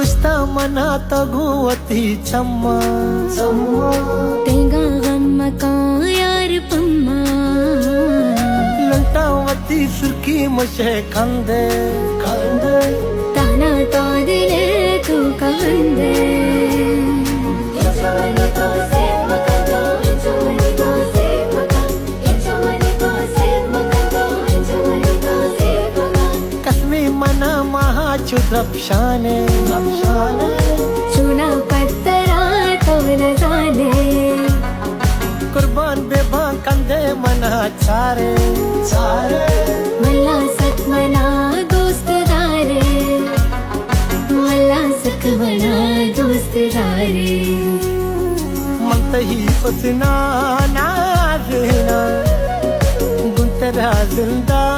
कुस्ता मनात गुवती चम्मा तेगा गम का यार पम्मा लंटावती सुर्खी मुझे खंदे ताना तो दिले तू कहंदे कसमी मना महा चुद्रपशाने चुना पत्तरा तो न जाने कुर्बान बेबा कंदे मना चारे मला सत मना दोस्त दारे मला सक मना दोस्त दारे मंतही उसना नाजना गुंतरा जिंदा